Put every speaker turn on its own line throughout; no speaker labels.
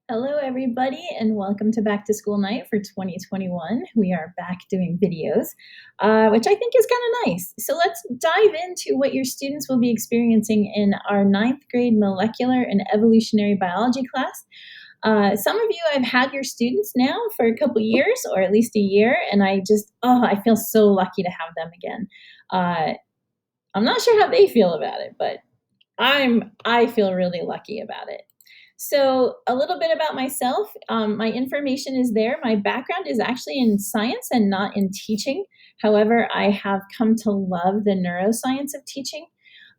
Hello, everybody, and welcome to Back to School Night for 2021. We are back doing videos, which I think is kind of nice. So let's dive into what your students will be experiencing in our ninth grade molecular and evolutionary biology class. Some of you, I've had your students now for a couple years, or at least a year, and I feel so lucky to have them again. I'm not sure how they feel about it, but I feel really lucky about it. So a little bit about myself. My information is there. My background is actually in science and not in teaching. However, I have come to love the neuroscience of teaching.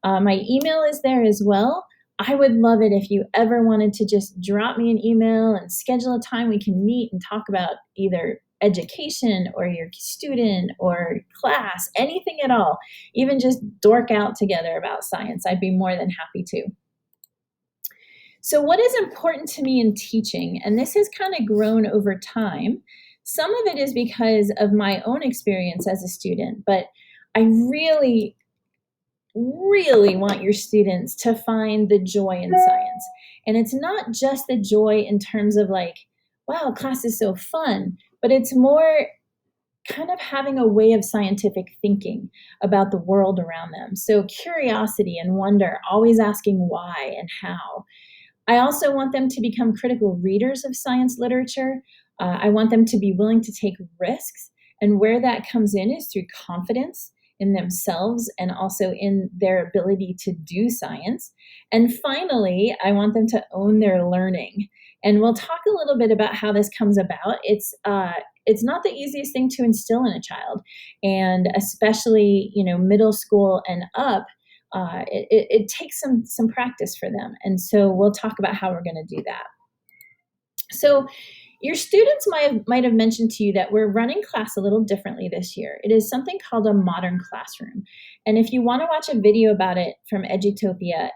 My email is there as well. I would love it if you ever wanted to just drop me an email and schedule a time we can meet and talk about either education or your student or class, anything at all. Even just dork out together about science. I'd be more than happy to. So what is important to me in teaching, and this has kind of grown over time, some of it is because of my own experience as a student, but I really, really want your students to find the joy in science. And it's not just the joy in terms of like, wow, class is so fun, but it's more kind of having a way of scientific thinking about the world around them. So curiosity and wonder, always asking why and how. I also want them to become critical readers of science literature. I want them to be willing to take risks. And where that comes in is through confidence in themselves and also in their ability to do science. And finally, I want them to own their learning. And we'll talk a little bit about how this comes about. It's not the easiest thing to instill in a child, and especially middle school and up. It takes some practice for them. And so we'll talk about how we're going to do that. So your students might have mentioned to you that we're running class a little differently this year. It is something called a modern classroom. And if you want to watch a video about it from Edutopia,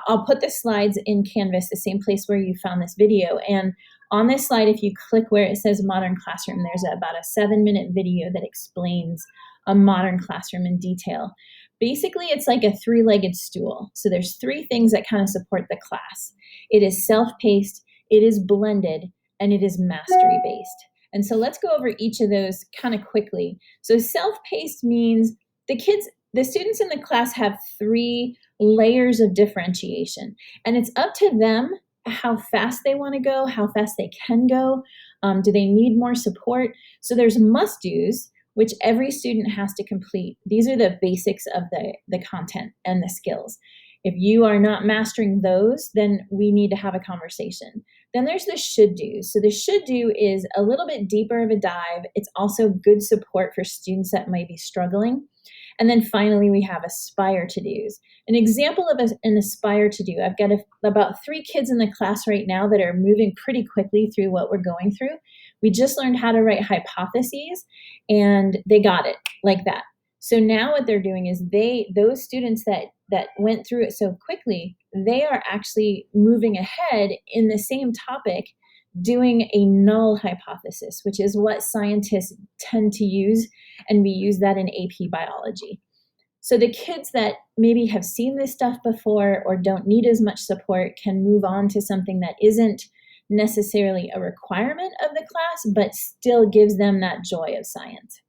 I'll put the slides in Canvas, the same place where you found this video. And on this slide, if you click where it says modern classroom, there's about a 7-minute video that explains a modern classroom in detail. Basically, it's like a 3-legged stool. So there's 3 things that kind of support the class. It is self-paced, it is blended, and it is mastery-based. And so let's go over each of those kind of quickly. So self-paced means the students in the class have 3 layers of differentiation. And it's up to them how fast they want to go, how fast they can go. Do they need more support? So there's must-dos, which every student has to complete. These are the basics of the content and the skills. If you are not mastering those, then we need to have a conversation. Then there's the should do. So the should do is a little bit deeper of a dive. It's also good support for students that might be struggling. And then finally, we have aspire to do's. An example of an aspire to do, I've got about 3 kids in the class right now that are moving pretty quickly through what we're going through. We just learned how to write hypotheses, and they got it like that. So now what they're doing is those students that went through it so quickly, they are actually moving ahead in the same topic, doing a null hypothesis, which is what scientists tend to use, and we use that in AP biology. So the kids that maybe have seen this stuff before or don't need as much support can move on to something that isn't necessarily a requirement of the class, but still gives them that joy of science.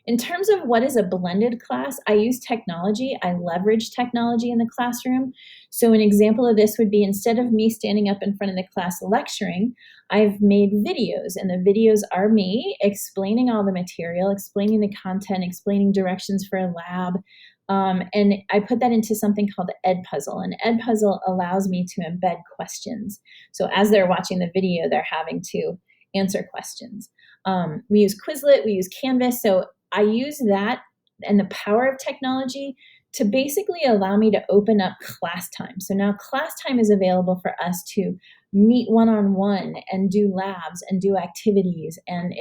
In terms of what is a blended class, I use technology. I leverage technology in the classroom. So an example of this would be, instead of me standing up in front of the class lecturing, I've made videos, and the videos are me explaining all the material, explaining the content, explaining directions for a lab. And I put that into something called Edpuzzle. And Edpuzzle allows me to embed questions. So as they're watching the video, they're having to answer questions. We use Quizlet, we use Canvas. So I use that and the power of technology to basically allow me to open up class time. So now class time is available for us to meet one-on-one and do labs and do activities. And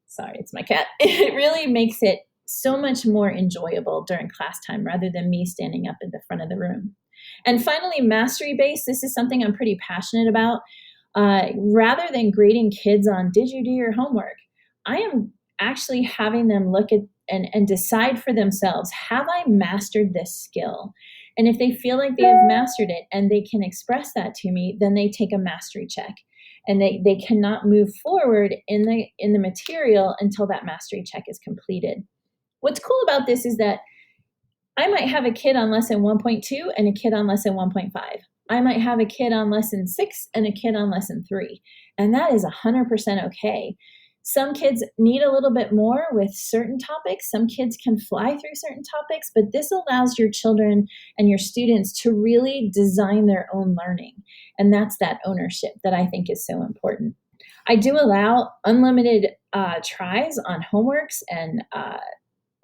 sorry, it's my cat. It really makes it so much more enjoyable during class time rather than me standing up in the front of the room. And finally, mastery-based. This is something I'm pretty passionate about. Rather than grading kids on, did you do your homework? I am actually having them look at and decide for themselves, have I mastered this skill? And if they feel like they have mastered it and they can express that to me, then they take a mastery check. And they cannot move forward in the material until that mastery check is completed. What's cool about this is that I might have a kid on lesson 1.2 and a kid on lesson 1.5. I might have a kid on lesson 6 and a kid on lesson 3. And that is 100% okay. Some kids need a little bit more with certain topics. Some kids can fly through certain topics, but this allows your children and your students to really design their own learning. And that's that ownership that I think is so important. I do allow unlimited tries on homeworks and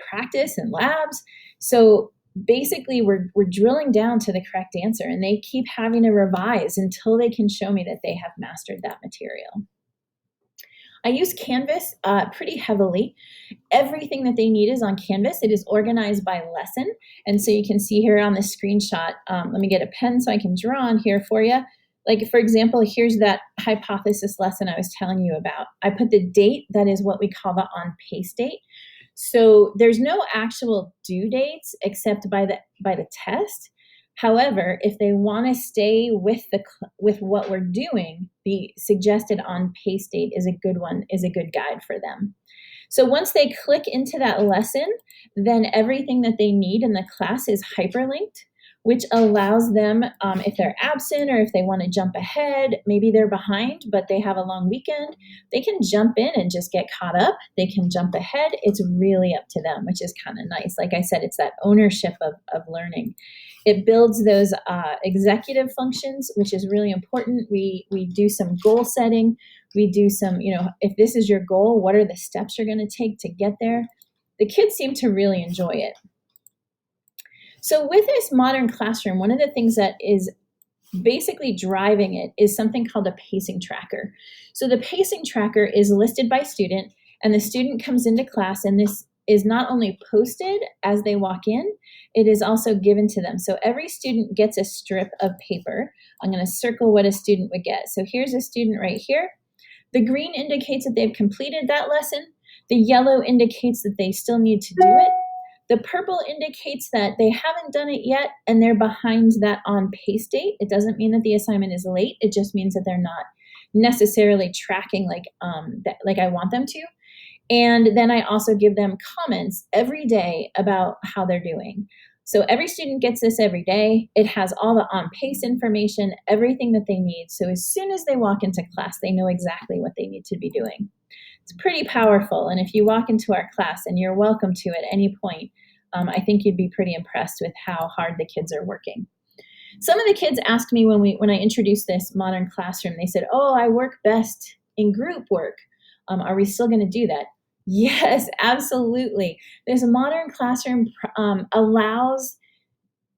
practice and labs. So basically, we're drilling down to the correct answer, and they keep having to revise until they can show me that they have mastered that material. I use Canvas pretty heavily. Everything that they need is on Canvas. It is organized by lesson. And so you can see here on the screenshot, let me get a pen so I can draw on here for you. Like, for example, here's that hypothesis lesson I was telling you about. I put the date, that is what we call the on-pace date. So there's no actual due dates except by the test. However, if they want to stay with what we're doing, the suggested on-pace date is a good guide for them. So once they click into that lesson, then everything that they need in the class is hyperlinked, which allows them, if they're absent or if they want to jump ahead, maybe they're behind, but they have a long weekend, they can jump in and just get caught up. They can jump ahead. It's really up to them, which is kind of nice. Like I said, it's that ownership of learning. It builds those executive functions, which is really important. We do some goal setting. We do some, if this is your goal, what are the steps you're going to take to get there? The kids seem to really enjoy it. So with this modern classroom, one of the things that is basically driving it is something called a pacing tracker. So the pacing tracker is listed by student, and the student comes into class, and this is not only posted as they walk in, it is also given to them. So every student gets a strip of paper. I'm going to circle what a student would get. So here's a student right here. The green indicates that they've completed that lesson. The yellow indicates that they still need to do it. The purple indicates that they haven't done it yet and they're behind that on-pace date. It doesn't mean that the assignment is late. It just means that they're not necessarily tracking like I want them to. And then I also give them comments every day about how they're doing. So every student gets this every day. It has all the on-pace information, everything that they need. So as soon as they walk into class, they know exactly what they need to be doing. It's pretty powerful. And if you walk into our class, and you're welcome to at any point, I think you'd be pretty impressed with how hard the kids are working. Some of the kids asked me when I introduced this modern classroom, they said, "Oh, I work best in group work. Are we still going to do that?" Yes, absolutely. This modern classroom allows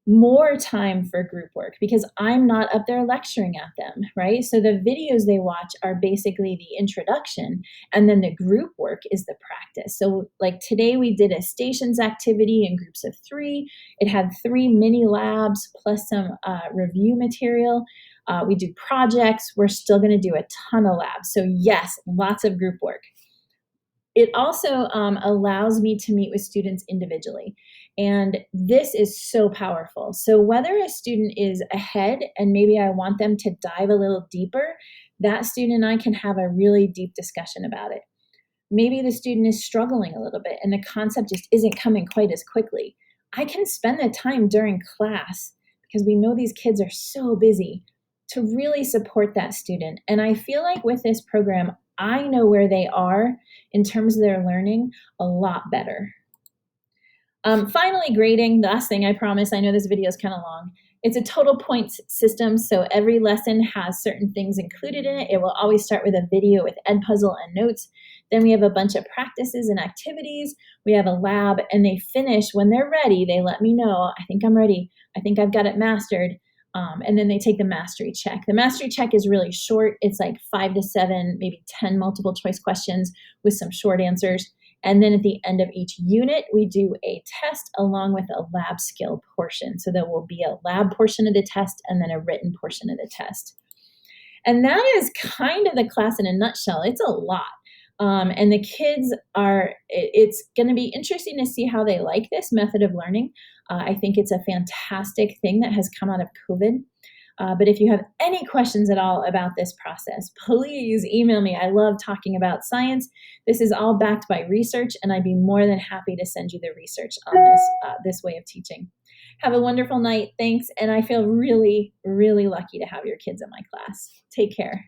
more time for group work because I'm not up there lecturing at them, right? So the videos they watch are basically the introduction, and then the group work is the practice. So like today we did a stations activity in groups of 3. It had 3 mini labs plus some review material. We do projects. We're still going to do a ton of labs. So yes, lots of group work. It also allows me to meet with students individually. And this is so powerful. So whether a student is ahead and maybe I want them to dive a little deeper, that student and I can have a really deep discussion about it. Maybe the student is struggling a little bit and the concept just isn't coming quite as quickly. I can spend the time during class, because we know these kids are so busy, to really support that student. And I feel like with this program, I know where they are in terms of their learning a lot better. Finally, grading, the last thing I promise. I know this video is kind of long. It's a total points system, so every lesson has certain things included in it. It will always start with a video with Edpuzzle and notes. Then we have a bunch of practices and activities. We have a lab, and they finish when they're ready. They let me know, I think I'm ready. I think I've got it mastered. And then they take the mastery check. The mastery check is really short. It's like 5 to 7, maybe 10 multiple choice questions with some short answers. And then at the end of each unit, we do a test along with a lab skill portion. So there will be a lab portion of the test and then a written portion of the test. And that is kind of the class in a nutshell. It's a lot. And the kids it's going to be interesting to see how they like this method of learning. I think it's a fantastic thing that has come out of COVID. But if you have any questions at all about this process, please email me. I love talking about science. This is all backed by research, and I'd be more than happy to send you the research on this way of teaching. Have a wonderful night. Thanks. And I feel really, really lucky to have your kids in my class. Take care.